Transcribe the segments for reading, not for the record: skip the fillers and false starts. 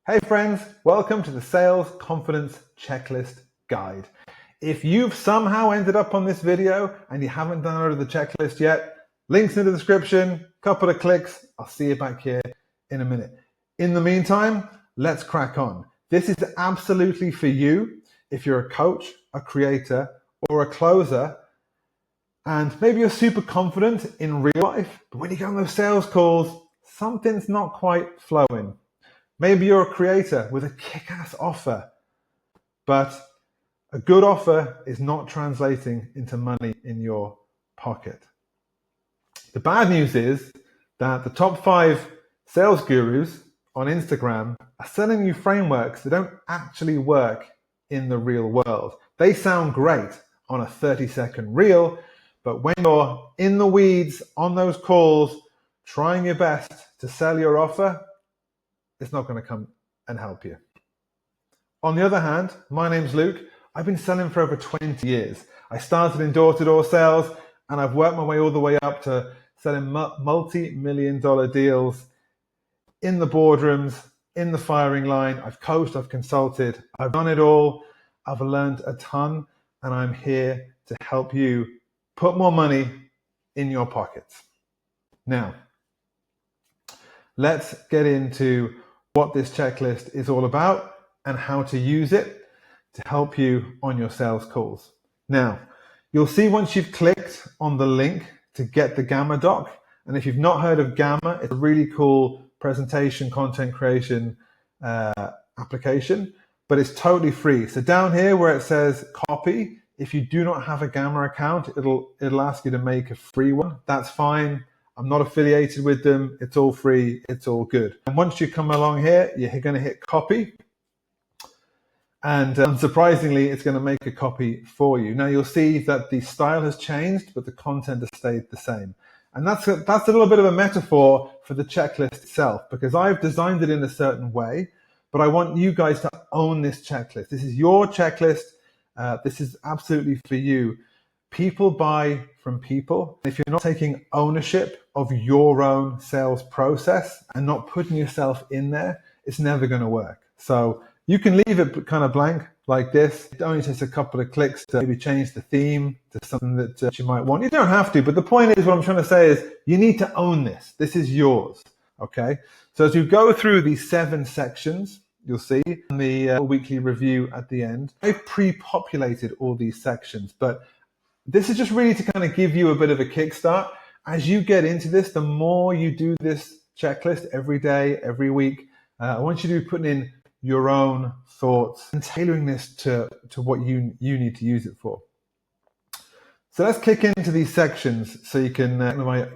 Hey friends, welcome to the Sales Confidence Checklist Guide. If you've somehow ended up on this video and you haven't downloaded the checklist yet, links in the description, couple of clicks, I'll see you back here in a minute. In the meantime, let's crack on. This is absolutely for you if you're a coach, a creator, or a closer, and maybe you're super confident in real life, but when you get on those sales calls, something's not quite flowing. Maybe you're a creator with a kick-ass offer, but a good offer is not translating into money in your pocket. The bad news is that the top 5 sales gurus on Instagram are selling you frameworks that don't actually work in the real world. They sound great on a 30-second reel, but when you're in the weeds on those calls, trying your best to sell your offer, it's not going to come and help you. On the other hand, my name's Luke. I've been selling for over 20 years. I started in door-to-door sales and I've worked my way all the way up to selling multi-million-dollar deals in the boardrooms, in the firing line. I've coached, I've consulted, I've done it all. I've learned a ton and I'm here to help you put more money in your pockets. Now, let's get into what this checklist is all about and how to use it to help you on your sales calls. Now, you'll see once you've clicked on the link to get the Gamma doc, and if you've not heard of Gamma, it's a really cool presentation, content creation application, but it's totally free. So down here where it says copy, if you do not have a Gamma account, it'll ask you to make a free one. That's fine. I'm not affiliated with them. It's all free. It's all good. And once you come along here, you're going to hit copy. And unsurprisingly, it's going to make a copy for you. Now you'll see that the style has changed, but the content has stayed the same. And that's a little bit of a metaphor for the checklist itself, because I've designed it in a certain way, but I want you guys to own this checklist. This is your checklist. This is absolutely for you. People buy from people. If you're not taking ownership of your own sales process and not putting yourself in there, it's never going to work. So you can leave it kind of blank like this. It only takes a couple of clicks to maybe change the theme to something that you might want. You don't have to, but the point is, what I'm trying to say is you need to own this. This is yours, okay? So as you go through these 7 sections, you'll see in the weekly review at the end, I've pre-populated all these sections, but this is just really to kind of give you a bit of a kickstart. As you get into this, the more you do this checklist every day, every week, I want you to be putting in your own thoughts and tailoring this to what you need to use it for. So let's kick into these sections so you can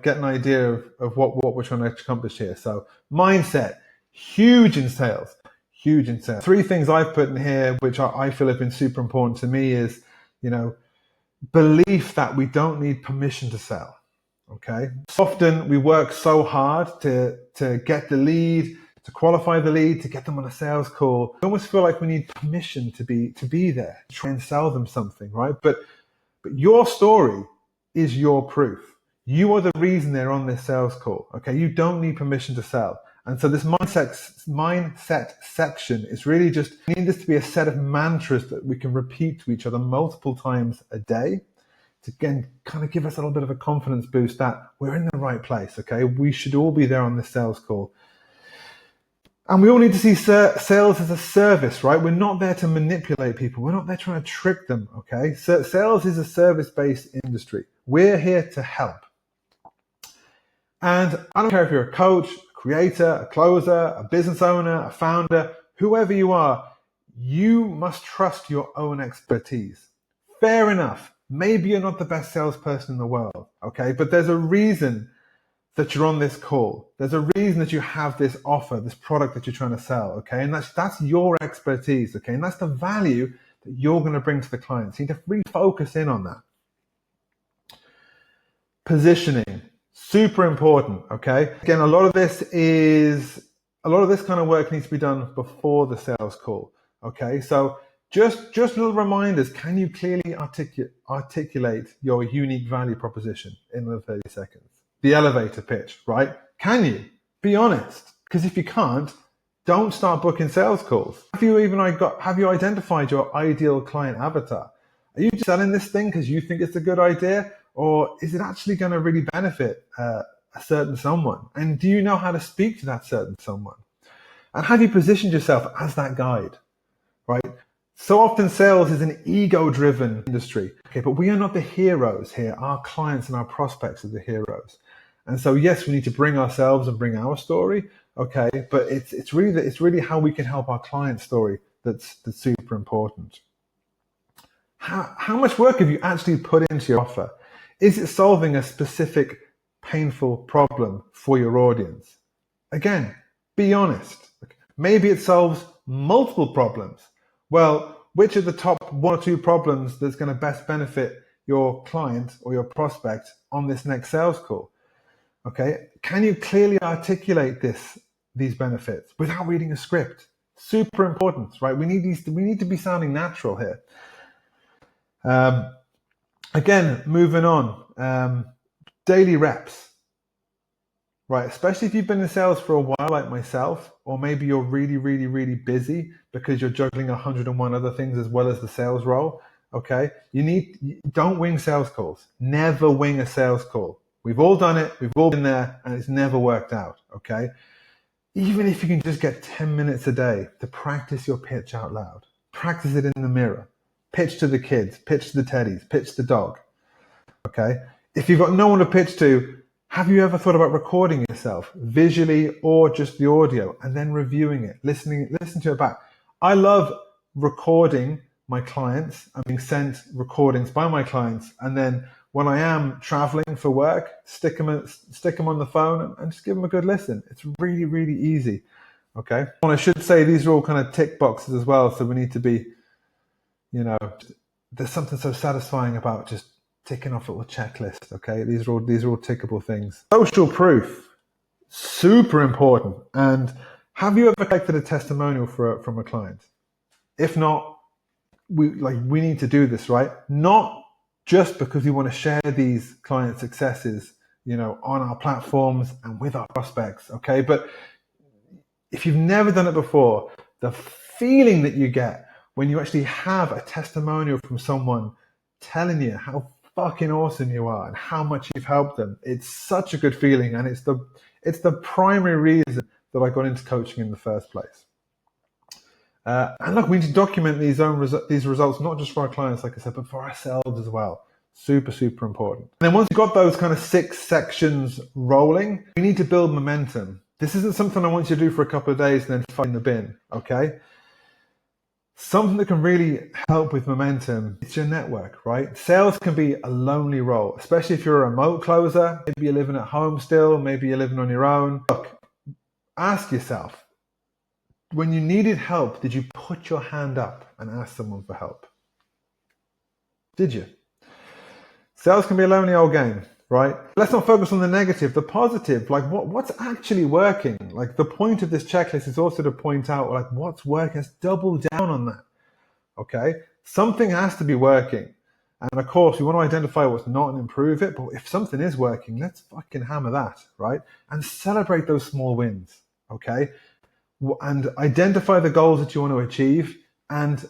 get an idea of what we're trying to accomplish here. So mindset, huge in sales, huge in sales. 3 things I've put in here, which I feel have been super important to me is, belief that we don't need permission to sell, okay? Often we work so hard to get the lead, to qualify the lead, to get them on a sales call. We almost feel like we need permission to be there, to try and sell them something, right? But your story is your proof. You are the reason they're on this sales call, okay? You don't need permission to sell. And so this mindset section is really just, we need this to be a set of mantras that we can repeat to each other multiple times a day to, again, kind of give us a little bit of a confidence boost that we're in the right place, okay? We should all be there on this sales call. And we all need to see sales as a service, right? We're not there to manipulate people. We're not there trying to trick them, okay? So sales is a service-based industry. We're here to help. And I don't care if you're a coach, creator, a closer, a business owner, a founder, whoever you are, you must trust your own expertise. Fair enough. Maybe you're not the best salesperson in the world, okay? But there's a reason that you're on this call. There's a reason that you have this offer, this product that you're trying to sell, okay? And that's your expertise, okay? And that's the value that you're going to bring to the clients. You need to really focus in on that. Positioning. Super important, okay? Again, a lot of this kind of work needs to be done before the sales call, okay? So just little reminders. Can you clearly articulate your unique value proposition in the 30 seconds? The elevator pitch, right? Can you? Be honest. Because if you can't, don't start booking sales calls. Have you identified your ideal client avatar? Are you just selling this thing because you think it's a good idea, or is it actually going to really benefit a certain someone? And do you know how to speak to that certain someone? And have you positioned yourself as that guide, right? So often sales is an ego-driven industry, okay, but we are not the heroes here. Our clients and our prospects are the heroes. And so yes, we need to bring ourselves and bring our story, okay, but it's really how we can help our client's story that's super important. How much work have you actually put into your offer? Is it solving a specific painful problem for your audience? Again, be honest. Maybe it solves multiple problems. Well, which are the top 1 or 2 problems that's going to best benefit your client or your prospect on this next sales call? Okay, can you clearly articulate these benefits without reading a script? Super important, right? We need to be sounding natural here. Again, moving on, daily reps, right? Especially if you've been in sales for a while, like myself, or maybe you're really busy because you're juggling 101 other things as well as the sales role. Okay, don't wing sales calls. Never wing a sales call. We've all done it. We've all been there, and it's never worked out. Okay, even if you can just get 10 minutes a day to practice your pitch out loud, practice it in the mirror. Pitch to the kids, pitch to the teddies, pitch to the dog. Okay. If you've got no one to pitch to, have you ever thought about recording yourself visually or just the audio and then reviewing it, listen to it back? I love recording my clients. I'm being sent recordings by my clients, and then when I am traveling for work, stick them on the phone and just give them a good listen. It's really easy. Okay. And I should say these are all kind of tick boxes as well, so we need to be, there's something so satisfying about just ticking off a little checklist. Okay, these are all tickable things. Social proof, super important. And have you ever collected a testimonial from a client? If not, we need to do this, right? Not just because we want to share these client successes, on our platforms and with our prospects. Okay, but if you've never done it before, the feeling that you get when you actually have a testimonial from someone telling you how fucking awesome you are and how much you've helped them, it's such a good feeling, and it's the primary reason that I got into coaching in the first place. And look, we need to document these results, not just for our clients, like I said, but for ourselves as well. Super important. And then once you've got those kind of 6 sections rolling, we need to build momentum. This isn't something I want you to do for a couple of days and then find the bin, okay? Something that can really help with momentum is your network, right? Sales can be a lonely role, especially if you're a remote closer. Maybe you're living at home still. Maybe you're living on your own. Look, ask yourself, when you needed help, did you put your hand up and ask someone for help? Did you? Sales can be a lonely old game, right? Let's not focus on the negative, the positive, like what's actually working. Like the point of this checklist is also to point out like what's working. Let's double down on that, okay? Something has to be working. And of course, we want to identify what's not and improve it. But if something is working, let's fucking hammer that, right? And celebrate those small wins, okay? And identify the goals that you want to achieve. And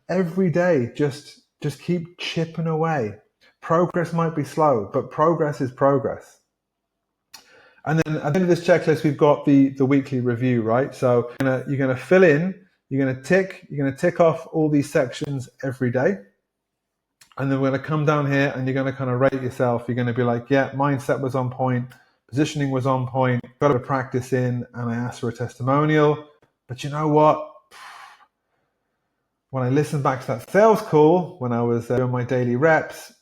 every day, just keep chipping away. Progress might be slow, but progress is progress. And then at the end of this checklist, we've got the weekly review, right? So you're gonna fill in, you're gonna tick off all these sections every day. And then we're gonna come down here and you're gonna kind of rate yourself. You're gonna be like, yeah, mindset was on point, positioning was on point, got a bit of practice in, and I asked for a testimonial. But you know what? When I listened back to that sales call, when I was doing my daily reps,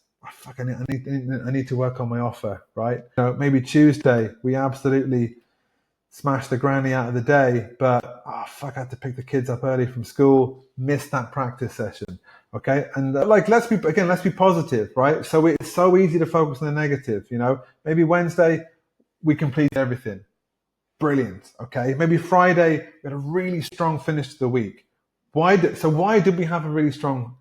I need to work on my offer, right? Maybe Tuesday, we absolutely smashed the granny out of the day, but I had to pick the kids up early from school, missed that practice session, okay? And let's be positive, right? So it's so easy to focus on the negative, Maybe Wednesday, we completed everything. Brilliant, okay? Maybe Friday, we had a really strong finish to the week. Why did we have a really strong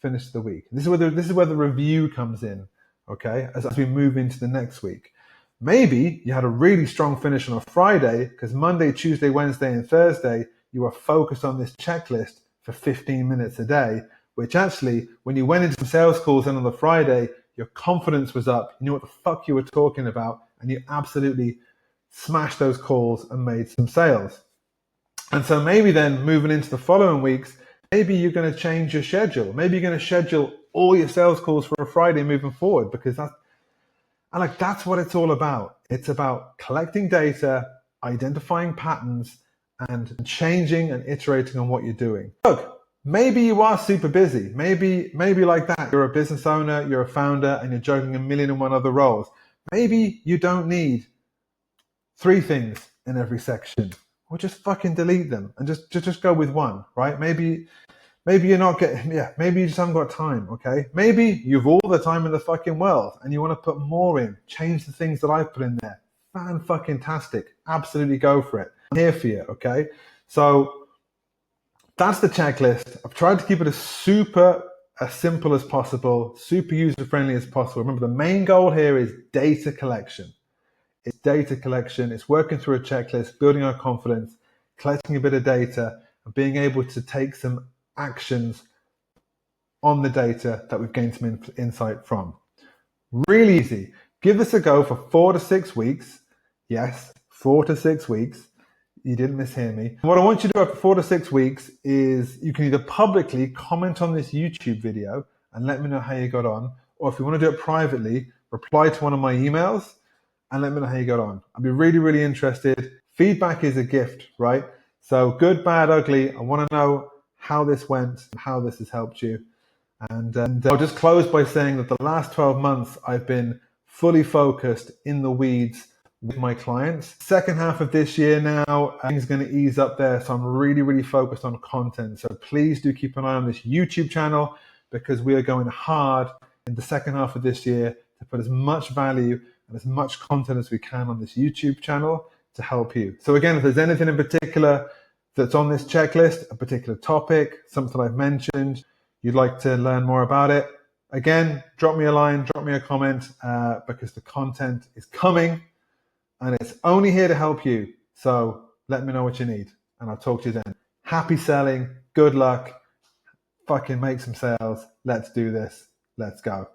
finish to the week? This is where the review comes in, okay? As we move into the next week. Maybe you had a really strong finish on a Friday because Monday, Tuesday, Wednesday, and Thursday, you were focused on this checklist for 15 minutes a day, which actually, when you went into some sales calls and on the Friday, your confidence was up, you knew what the fuck you were talking about, and you absolutely smashed those calls and made some sales. And so maybe then moving into the following weeks, maybe you're going to change your schedule. Maybe you're going to schedule all your sales calls for a Friday moving forward, because that's what it's all about. It's about collecting data, identifying patterns, and changing and iterating on what you're doing. Look, maybe you are super busy. Maybe like that, you're a business owner, you're a founder, and you're juggling 1,000,001 other roles. Maybe you don't need 3 things in every section. Or just fucking delete them and just go with one, right? Maybe you're not getting, maybe you just haven't got time, okay? Maybe you've all the time in the fucking world and you want to put more in, change the things that I put in there. Fan-fucking-tastic. Absolutely go for it. I'm here for you, okay? So that's the checklist. I've tried to keep it as simple as possible, super user-friendly as possible. Remember, the main goal here is data collection. It's data collection. It's working through a checklist, building our confidence, collecting a bit of data, and being able to take some actions on the data that we've gained some insight from. Really easy. Give this a go for 4 to 6 weeks. Yes, 4 to 6 weeks. You didn't mishear me. What I want you to do after 4 to 6 weeks is you can either publicly comment on this YouTube video and let me know how you got on, or if you want to do it privately, reply to one of my emails and let me know how you got on. I'd be really, really interested. Feedback is a gift, right? So good, bad, ugly. I want to know how this went and how this has helped you. And I'll just close by saying that the last 12 months, I've been fully focused in the weeds with my clients. Second half of this year now, things are going to ease up there. So I'm really, really focused on content. So please do keep an eye on this YouTube channel, because we are going hard in the second half of this year to put as much value and as much content as we can on this YouTube channel to help you. So again, if there's anything in particular that's on this checklist, a particular topic, something I've mentioned, you'd like to learn more about it, again, drop me a line, drop me a comment, because the content is coming and it's only here to help you. So let me know what you need and I'll talk to you then. Happy selling, good luck, fucking make some sales. Let's do this. Let's go.